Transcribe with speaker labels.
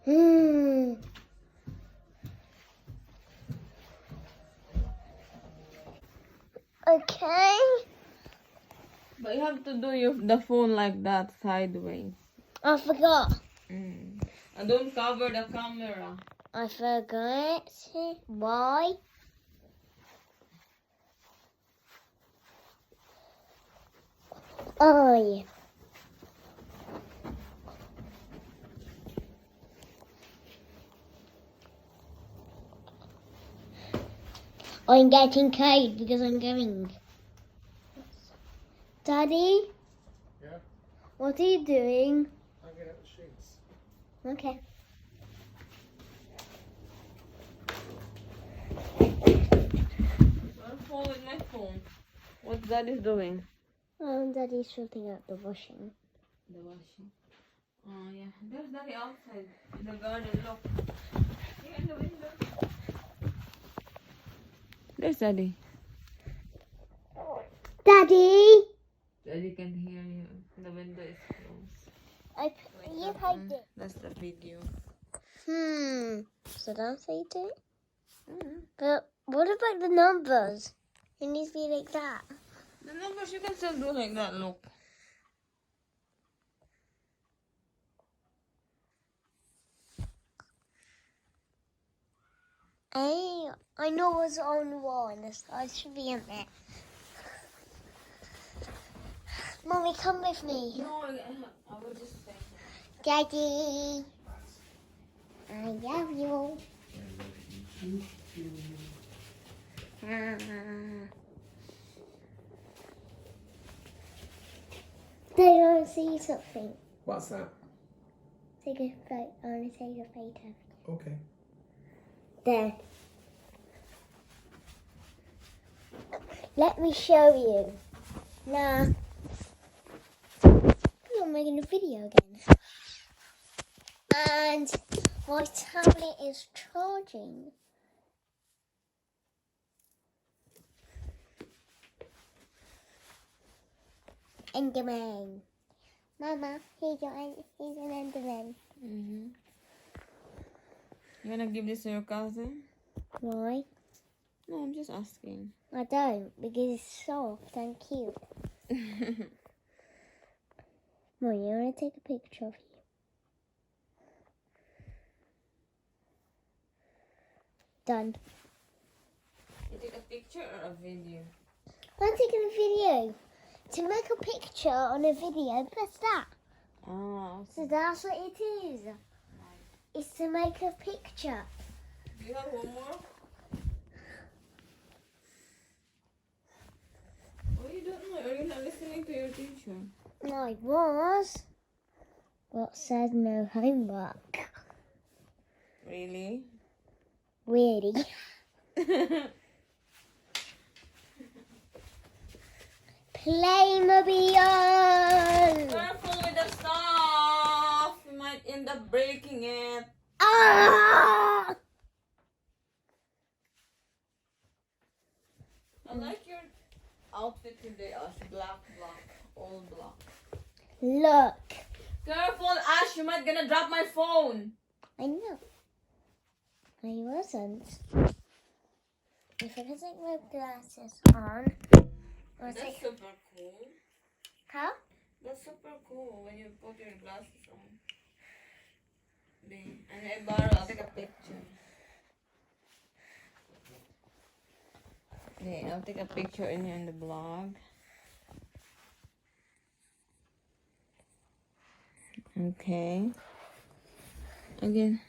Speaker 1: Hmm. Okay.
Speaker 2: But you have to do the phone like that, sideways.
Speaker 1: I forgot.
Speaker 2: And don't cover the camera.
Speaker 1: I forgot. Why? Oh, yeah. I'm getting paid because I'm going. Daddy?
Speaker 3: Yeah?
Speaker 1: What are you doing?
Speaker 3: I'll get out the sheets.
Speaker 1: Okay.
Speaker 2: I'll phone with my phone. What Daddy's doing?
Speaker 1: Daddy's sorting out the washing.
Speaker 2: The washing. Oh yeah. There's Daddy outside in the garden. Look. Here in the window. There's Daddy.
Speaker 1: Daddy!
Speaker 2: Daddy can hear you. The window is closed.
Speaker 1: You typed it.
Speaker 2: That's the video.
Speaker 1: So that's how you do it?
Speaker 2: Mm-hmm.
Speaker 1: But what about the numbers? It needs to be like that.
Speaker 2: The numbers you can still do like that. Look.
Speaker 1: I know what's on the wall and the stars should be in there. Mommy, come with me.
Speaker 2: No, I will just say.
Speaker 1: Daddy, I love you. They don't see something.
Speaker 3: What's that?
Speaker 1: Take a photo. I want to take a photo.
Speaker 3: Okay.
Speaker 1: There. Let me show you. Nah. I'm making a video again. And my tablet is charging. Enderman. Mama, here's an Enderman.
Speaker 2: Mm-hmm. You wanna give this to your cousin?
Speaker 1: Why?
Speaker 2: No, I'm just asking.
Speaker 1: I don't, because it's soft and cute. Mom, you want to take a picture of you? Done.
Speaker 2: You take a picture or a video?
Speaker 1: I'm taking a video. To make a picture on a video, press that.
Speaker 2: Oh,
Speaker 1: So that's what it is. It's to make a picture.
Speaker 2: do you have one more? Oh, you don't know. Are you not listening to your teacher?
Speaker 1: I was. But said no homework.
Speaker 2: Really?
Speaker 1: Really? Playmobil!
Speaker 2: Careful with the stuff. You might end up breaking it.
Speaker 1: Ah!
Speaker 2: I like your outfit today, Ash. Black, all black.
Speaker 1: Look.
Speaker 2: Careful, Ash. You might gonna drop my phone.
Speaker 1: I know. I wasn't. If I can take my glasses on, I'll
Speaker 2: That's
Speaker 1: take.
Speaker 2: super cool.
Speaker 1: How?
Speaker 2: That's super cool when you put your glasses on. And I'll take a picture. Okay, I'll take a picture in the blog. Okay. Again.